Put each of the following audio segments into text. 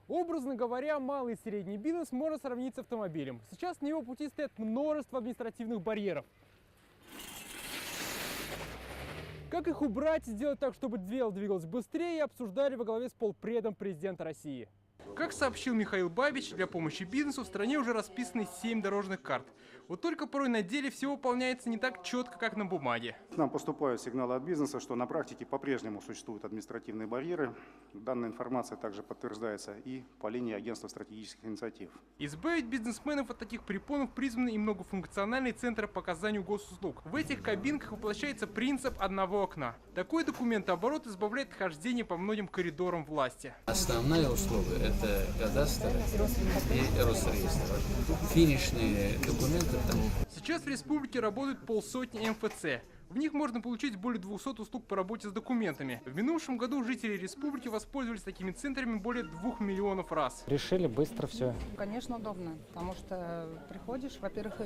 Образно говоря, малый и средний бизнес можно сравнить с автомобилем. Сейчас на его пути стоит множество административных барьеров. Как их убрать и сделать так, чтобы дело двигалось быстрее, обсуждали во главе с полпредом президента России. Как сообщил Михаил Бабич, для помощи бизнесу в стране уже расписаны 7 дорожных карт. Вот только порой на деле все выполняется не так четко, как на бумаге. К нам поступают сигналы от бизнеса, что на практике по-прежнему существуют административные барьеры. Данная информация также подтверждается и по линии агентства стратегических инициатив. Избавить бизнесменов от таких препонов призваны и многофункциональные центры по оказанию госуслуг. В этих кабинках воплощается принцип одного окна. Такой документооборот избавляет от хождения по многим коридорам власти. Основная услуга – это кадастр и Росреестр. Финишные документы там. Сейчас в республике работают полсотни МФЦ. В них можно получить более 200 услуг по работе с документами. В минувшем году жители республики воспользовались такими центрами более 2 миллионов раз. Решили быстро все. Конечно, удобно, потому что приходишь, во-первых,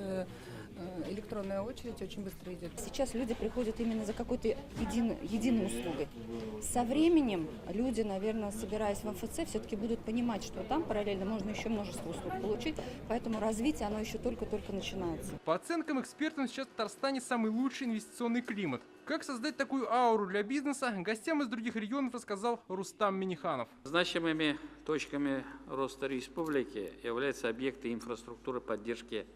электронная очередь очень быстро идет. Сейчас люди приходят именно за какой-то единой услугой. Со временем люди, наверное, собираясь в МФЦ, все-таки будут понимать, что там параллельно можно еще множество услуг получить, поэтому развитие оно еще только-только начинается. По оценкам экспертов, сейчас в Татарстане самый лучший инвестиционный климат. Как создать такую ауру для бизнеса, гостям из других регионов рассказал Рустам Миниханов. Значимыми точками роста республики являются объекты инфраструктуры поддержки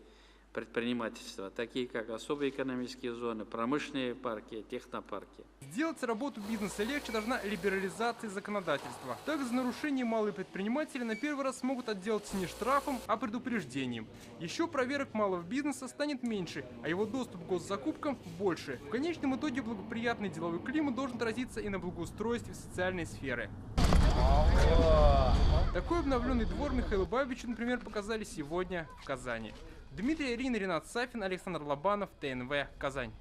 предпринимательства, такие как особые экономические зоны, промышленные парки, технопарки. Сделать работу бизнеса легче должна либерализация законодательства. Так, за нарушение малые предприниматели на первый раз смогут отделаться не штрафом, а предупреждением. Еще проверок малого бизнеса станет меньше, а его доступ к госзакупкам больше. В конечном итоге благоприятный деловой климат должен отразиться и на благоустройстве социальной сферы. Такой обновленный двор Михаилу Бабичу, например, показали сегодня в Казани. Дмитрий Арин, Ренат Сафин, Александр Лобанов, ТНВ, Казань.